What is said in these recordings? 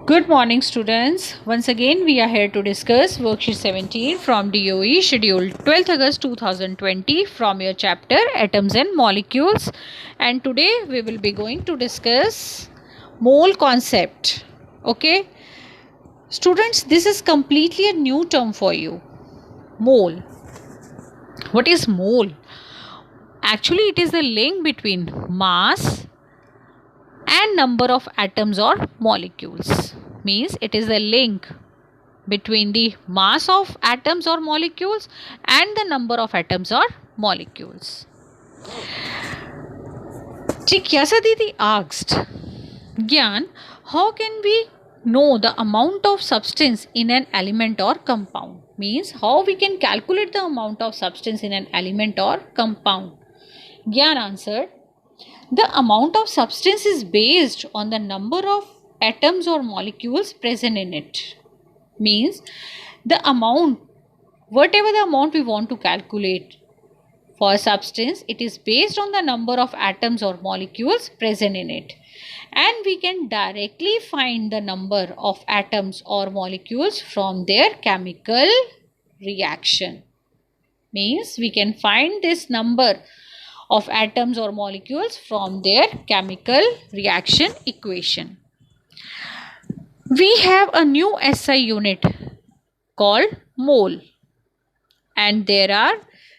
Good morning, students. Once again, we are here to discuss worksheet 17 from DOE, schedule 12th August 2020 from your chapter Atoms and Molecules. And today we will be going to discuss mole concept. Okay, students, this is completely a new term for you. Mole. What is mole? Actually, it is the link between mass and number of atoms or molecules. Means it is the link between the mass of atoms or molecules and the number of atoms or molecules. Chikyasa Didi asked, Gyan, how can we know the amount of substance in an element or compound? Means how we can calculate the amount of substance in an element or compound. Gyan answered, the amount of substance is based on the number of atoms or molecules present in it. Means the amount, whatever the amount we want to calculate for a substance, it is based on the number of atoms or molecules present in it. And we can directly find the number of atoms or molecules from their chemical reaction. Means we can find this number of atoms or molecules from their chemical reaction equation. We have a new SI unit called mole, and there are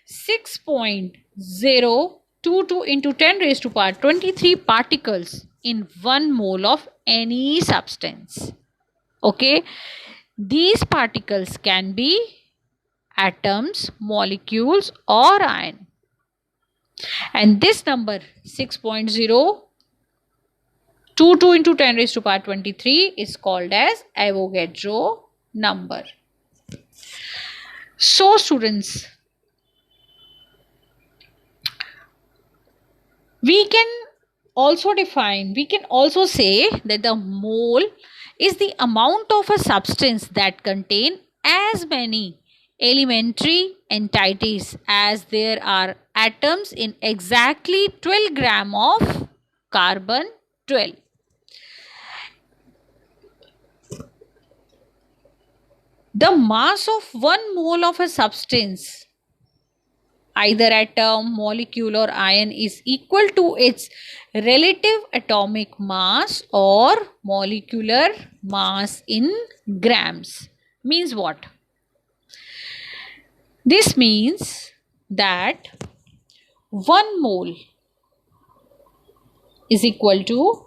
6.022 into 10 raised to power 23 particles in 1 mole of any substance. Okay, these particles can be atoms, molecules or ion. And this number 6.022 into 10 raised to power 23 is called as Avogadro number. So students, we can also say that the mole is the amount of a substance that contain as many elementary entities as there are atoms in exactly 12 gram of carbon 12. The mass of 1 mole of a substance, either atom, molecule or ion, is equal to its relative atomic mass or molecular mass in grams. Means what? This means that 1 mole is equal to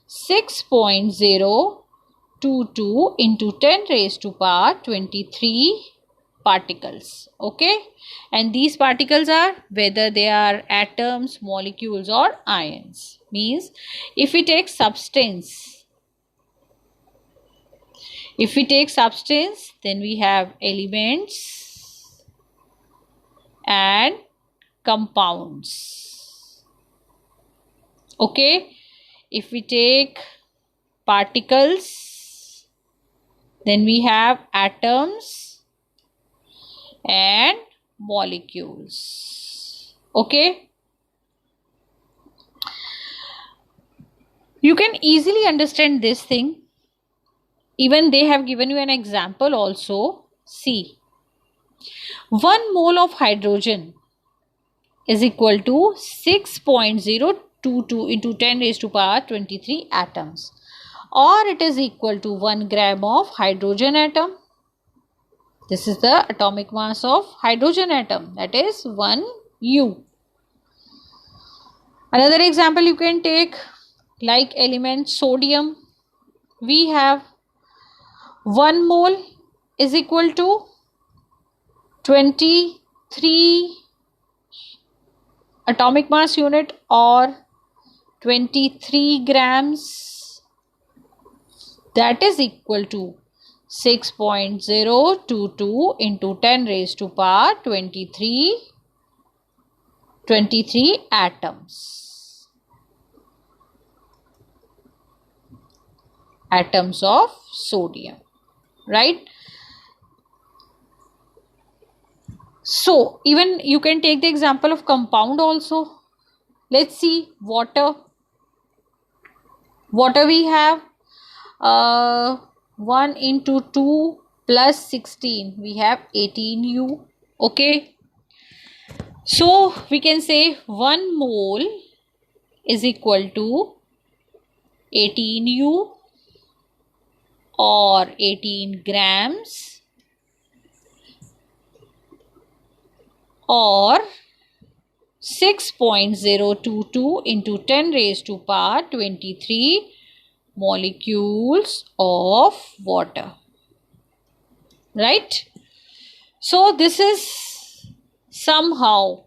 6.022 into 10 raised to power 23 particles. Okay, and these particles are whether they are atoms, molecules or ions. Means if we take substance, then we have elements and compounds. Okay, if we take particles, then we have atoms and molecules. Okay, you can easily understand this thing. Even they have given you an example also. See, 1 mole of hydrogen is equal to 6.022 into 10 raised to power 23 atoms, or it is equal to 1 gram of hydrogen atom. This is the atomic mass of hydrogen atom, that is 1 U. Another example you can take, like element sodium. We have 1 mole is equal to 23 atomic mass unit or 23 grams, that is equal to 6.022 into 10 raised to power 23 atoms of sodium, right? So even you can take the example of compound also. Let's see, water. Water we have 1 into 2 plus 16, we have 18U. Okay. So we can say 1 mole is equal to 18U or 18 grams or 6.022 into 10 raised to power 23 molecules of water. Right? So this is somehow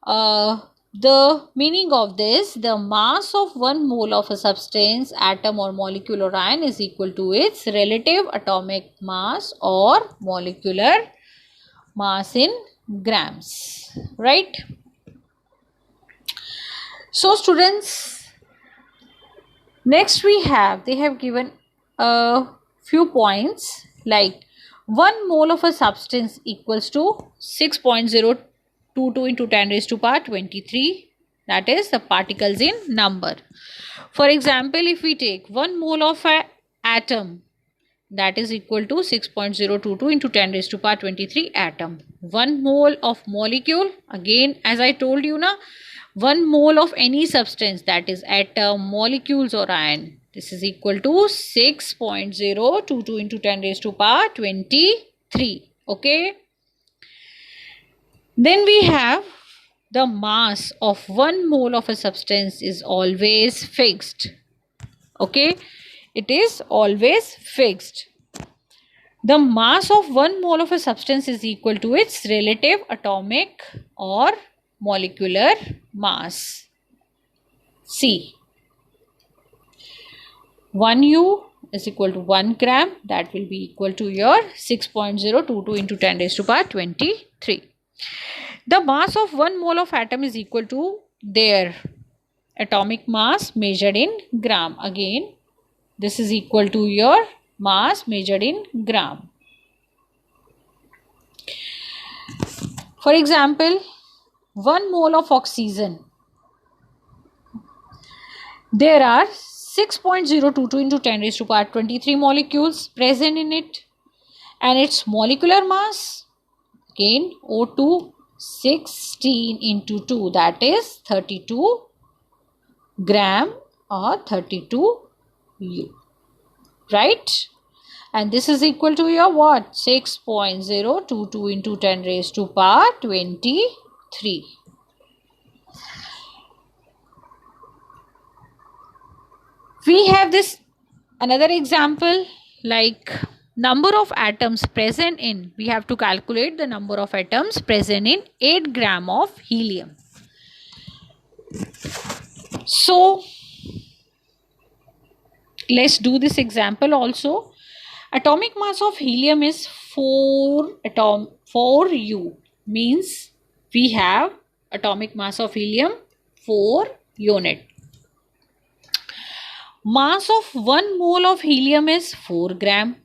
the meaning of this. The mass of 1 mole of a substance, atom or molecule or ion is equal to its relative atomic mass or molecular mass in grams. Right? So students, next they have given a few points like 1 mole of a substance equals to 6.022 into 10 raised to power 23, that is the particles in number. For example, if we take 1 mole of an atom, that is equal to 6.022 into 10 raised to power 23 atom. 1 mole of molecule, again as I told you na, 1 mole of any substance, that is atom, molecules or ion, this is equal to 6.022 into 10 raised to power 23. Okay. Then we have the mass of 1 mole of a substance is always fixed. Okay. It is always fixed. The mass of 1 mole of a substance is equal to its relative atomic or molecular mass. C. 1U is equal to 1 gram. That will be equal to your 6.022 into 10 raised to power 23. The mass of 1 mole of atom is equal to their atomic mass measured in gram. Again, this is equal to your mass measured in gram. For example, 1 mole of oxygen, there are 6.022 into 10 raised to power 23 molecules present in it, and its molecular mass, again O2, 16 into 2, that is 32 gram or 32 U, right? And this is equal to your what? 6.022 into 10 raised to power 23. We have this another example like number of atoms present in, we have to calculate the number of atoms present in 8 gram of helium. So let's do this example also. Atomic mass of helium is 4U, means we have atomic mass of helium 4 unit. Mass of 1 mole of helium is 4 gram.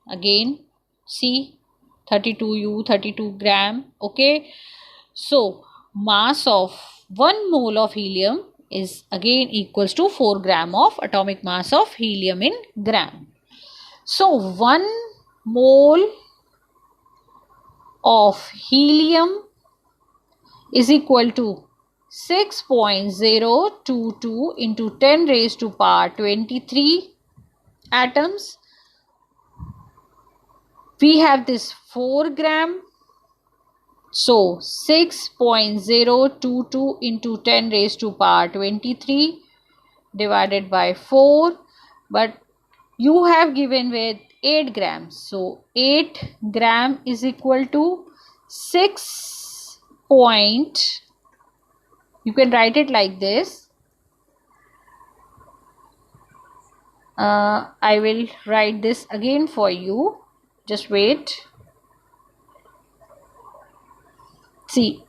Again, see 32U, 32 gram. Okay. So, mass of 1 mole of helium is again equals to 4 gram of atomic mass of helium in gram. So, 1 mole of helium is equal to 6.022 into 10 raised to power 23 atoms. We have this 4 gram. So 6.022 into 10 raised to power 23 divided by 4. But you have given with 8 grams. So 8 gram is equal to 6 point. You can write it like this. I will write this again for you. Just wait. See,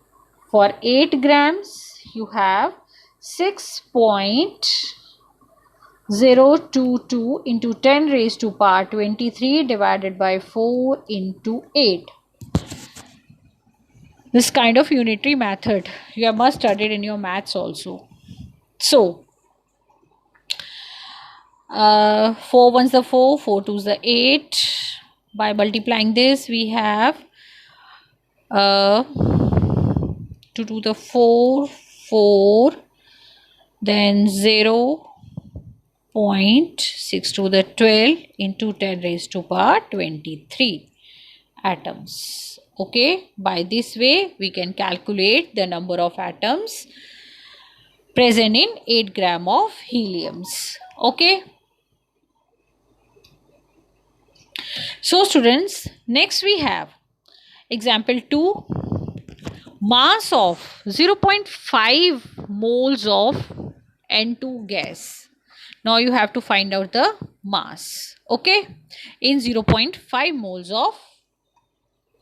for 8 grams, you have 6.022 into 10 raised to power 23 divided by 4 into 8. This kind of unitary method you have must studied in your maths also. So, 4 ones the 4, 4 twos the 8. By multiplying this, we have 2 to the 4, 4, then 0.6 to the 12 into 10 raised to power 23 atoms. Okay, by this way we can calculate the number of atoms present in 8 gram of heliums. Okay. So students, next we have example 2, mass of 0.5 moles of N2 gas. Now you have to find out the mass, okay, in 0.5 moles of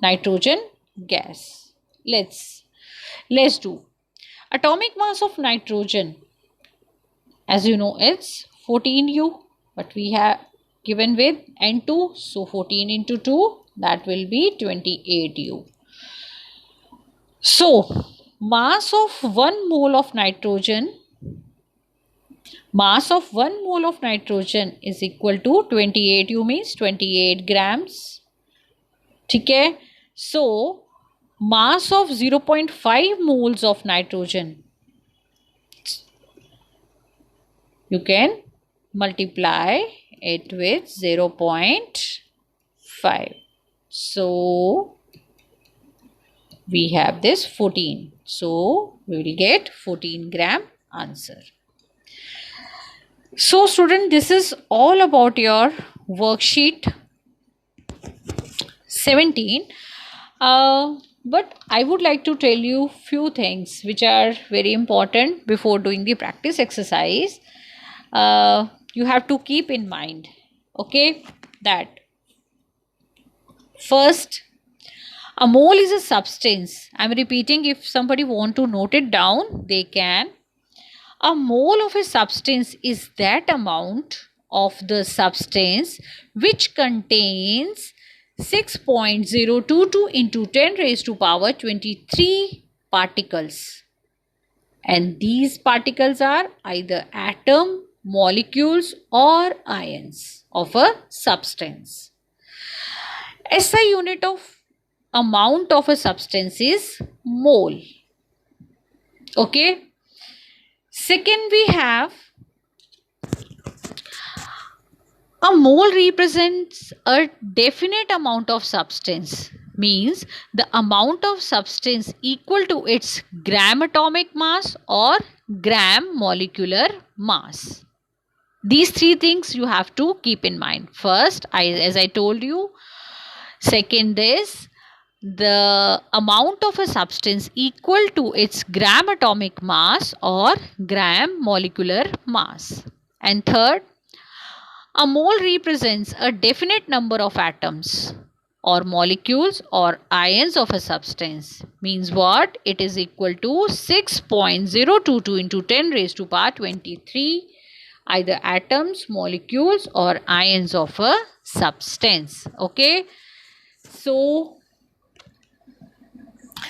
nitrogen gas. Let's do. Atomic mass of nitrogen, as you know, it's 14U, but we have given with N2, so 14 into 2, that will be 28U. So mass of 1 mole of nitrogen is equal to 28U, means 28 grams. Okay, so mass of 0.5 moles of nitrogen, you can multiply it with 0.5. So we have this 14. So we will get 14 gram answer. So student, this is all about your worksheet 17. But I would like to tell you few things which are very important before doing the practice exercise. You have to keep in mind, okay, that first, a mole is a substance. I am repeating, if somebody want to note it down, they can. A mole of a substance is that amount of the substance which contains 6.022 into 10 raised to power 23 particles. And these particles are either atom, molecules or ions of a substance. SI unit of amount of a substance is mole. Okay. Second, we have a mole represents a definite amount of substance, means the amount of substance equal to its gram atomic mass or gram molecular mass. These three things you have to keep in mind. First, as I told you, second is the amount of a substance equal to its gram atomic mass or gram molecular mass. And third, a mole represents a definite number of atoms or molecules or ions of a substance. Means what? It is equal to 6.022 into 10 raised to power 23 either atoms, molecules or ions of a substance. Okay. So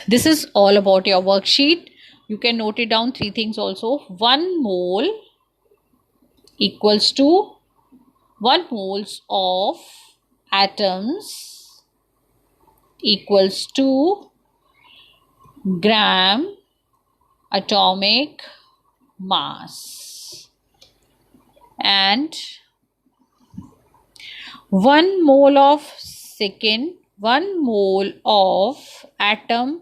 this is all about your worksheet. You can note it down, three things also. 1 mole equals to 1 moles of atoms equals to gram atomic mass, and 1 mole of atom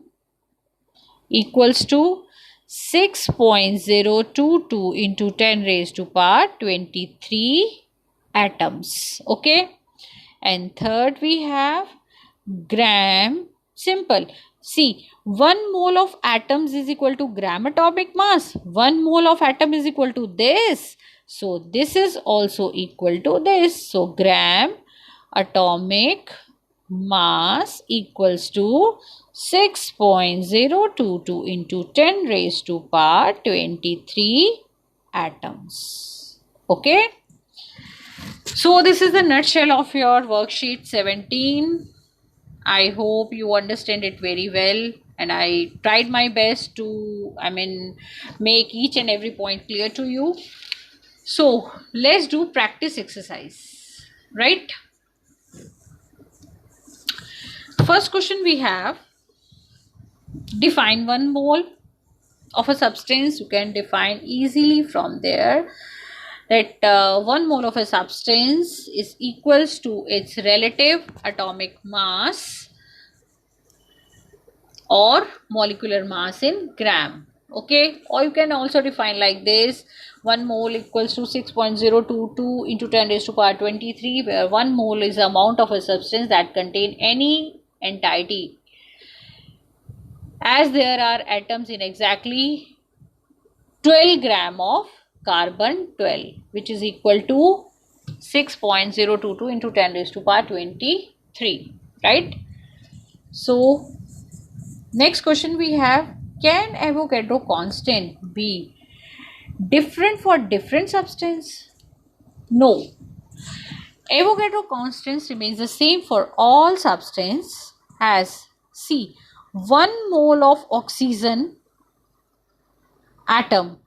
equals to 6.022 into 10 raised to power 23 atoms. Okay. And third, we have gram. Simple. See, 1 mole of atoms is equal to gram atomic mass. 1 mole of atom is equal to this. So this is also equal to this. So gram atomic mass equals to 6.022 into 10 raised to power 23 atoms. Okay. So this is the nutshell of your worksheet 17. I hope you understand it very well, and I tried my best to make each and every point clear to you. So let's do practice exercise, right? First question we have, define 1 mole of a substance. You can define easily from there that 1 mole of a substance is equals to its relative atomic mass or molecular mass in gram. Okay, or you can also define like this: 1 mole equals to 6.022 into 10 raised to power 23, where 1 mole is the amount of a substance that contain any entity, as there are atoms in exactly 12 gram of carbon 12, which is equal to 6.022 into 10 raised to power 23, right? So next question we have, can Avogadro constant be different for different substance? No. Avogadro constant remains the same for all substance as, see, 1 mole of oxygen atom,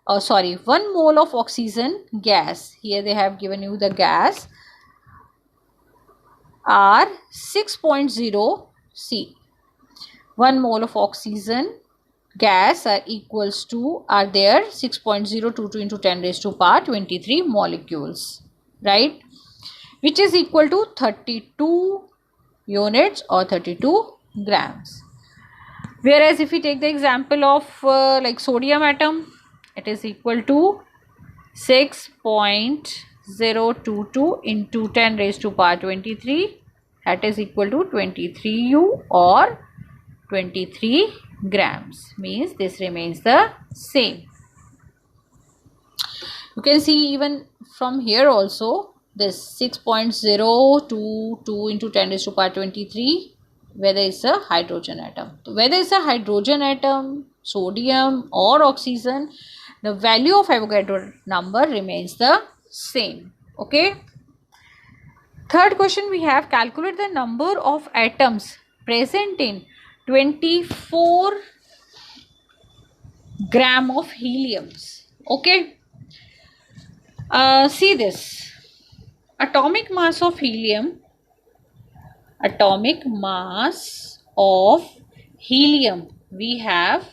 1 mole of oxygen gas, here they have given you the gas, are 6.0 C. 1 mole of oxygen gas are equals to, are there 6.022 into 10 raised to power 23 molecules, right, which is equal to 32 units or 32 grams. Whereas if we take the example of like sodium atom, it is equal to 6.022 into 10 raised to power 23, that is equal to 23 U or 23 grams, means this remains the same. You can see even from here also this 6.022 into 10 raised to power 23, whether it's a hydrogen atom. So whether it's a hydrogen atom, sodium or oxygen, the value of Avogadro number remains the same. Okay. Third question we have, calculate the number of atoms present in 24 gram of heliums. Okay. See this. Atomic mass of helium. Atomic mass of helium. We have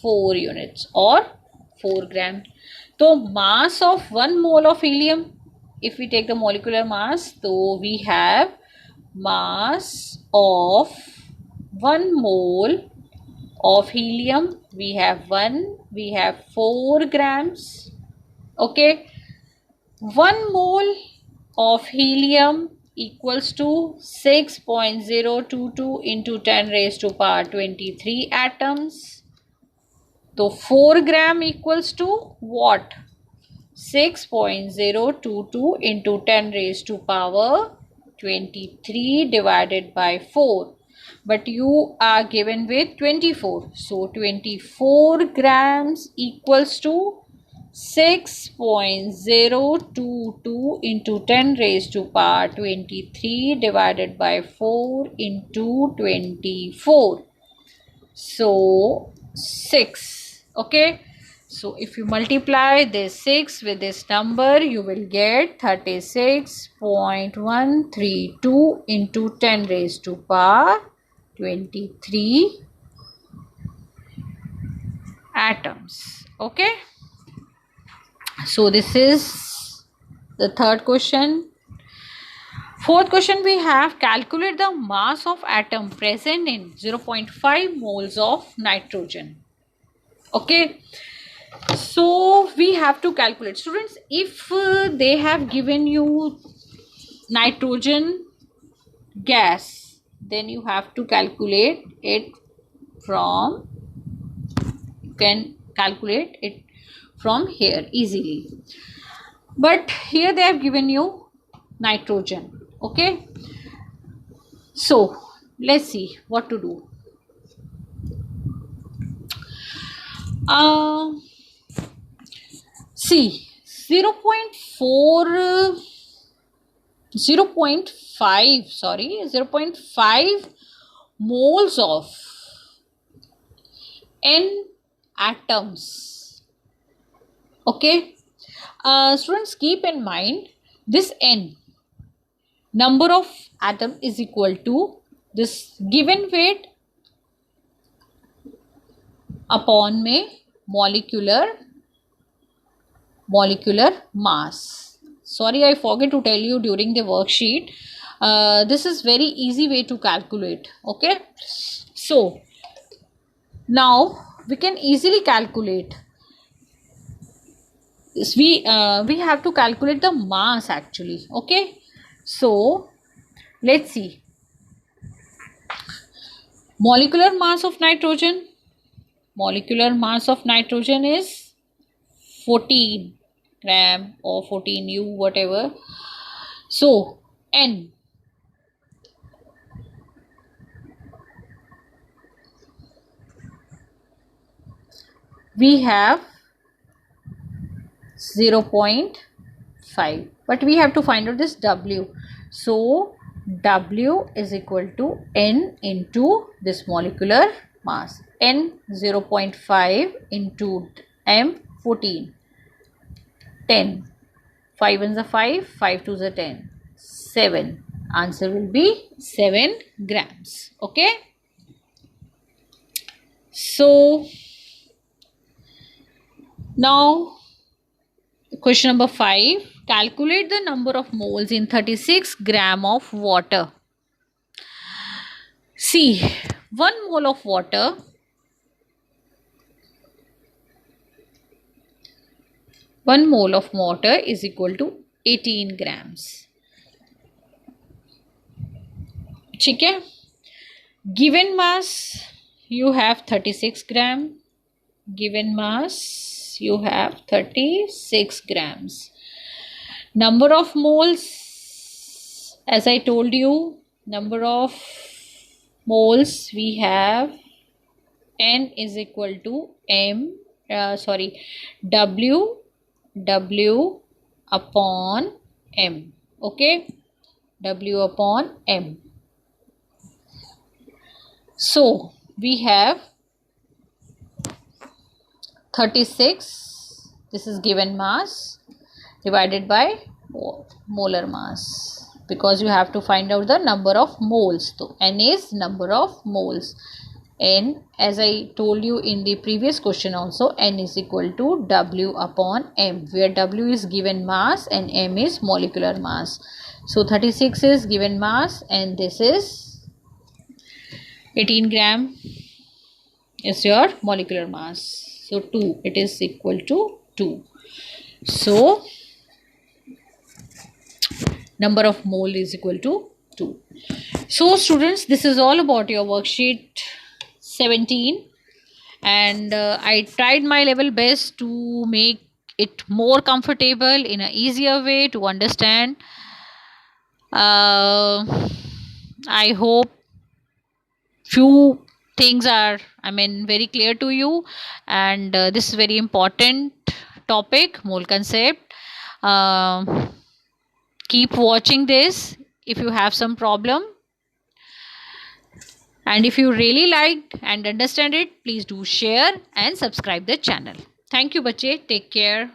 4 units or 4 gram. So mass of 1 mole of helium. If we take the molecular mass, so we have mass of 1 mole of helium, we have 4 grams. Okay, 1 mole of helium equals to 6.022 into 10 raised to power 23 atoms. So 4 gram equals to what? 6.022 into 10 raised to power 23 divided by 4. But you are given with 24. So 24 grams equals to 6.022 into 10 raised to power 23 divided by 4 into 24. So 6. Okay. So if you multiply this 6 with this number, you will get 36.132 into 10 raised to power 23 atoms. Okay. So this is the third question. Fourth question we have, calculate the mass of atom present in 0.5 moles of nitrogen. Okay. So we have to calculate. Students, if they have given you nitrogen gas, then you have to calculate it from, you can calculate it from here easily. But here they have given you nitrogen. Okay. So let's see what to do. See, 0.5 moles of N atoms. Okay. Students, keep in mind this n, number of atom, is equal to this given weight upon में molecular mass. Sorry, I forget to tell you during the worksheet. This is very easy way to calculate. Okay, so now we can easily calculate. We have to calculate the mass actually. Okay, so let's see. Molecular mass of nitrogen. Molecular mass of nitrogen is 14 gram or 14 U, whatever. So N, we have 0.5, but we have to find out this W. So W is equal to N into this molecular mass. N 0.5 into M 14. 10. 5 ones are 5, 5 twos are 10. 7. Answer will be 7 grams. Okay. So now question number 5. Calculate the number of moles in 36 gram of water. See, 1 mole of water is equal to 18 grams. ठीक है. Given mass you have 36 gram. Given mass you have 36 grams. Number of moles, as I told you, number of moles we have N is equal to W upon M. Okay, W upon M. So we have 36, this is given mass, divided by molar mass, because you have to find out the number of moles. So N is number of moles. N, as I told you in the previous question also, N is equal to W upon M, where W is given mass and M is molecular mass. So 36 is given mass and this is 18 gram is your molecular mass. So 2, it is equal to 2. So number of mole is equal to 2. So students, this is all about your worksheet 17, and I tried my level best to make it more comfortable in an easier way to understand. I hope few things are very clear to you, and this is very important topic, mole concept. Keep watching this if you have some problem, and if you really liked and understand it, please do share and subscribe the channel. Thank you, bache. Take care.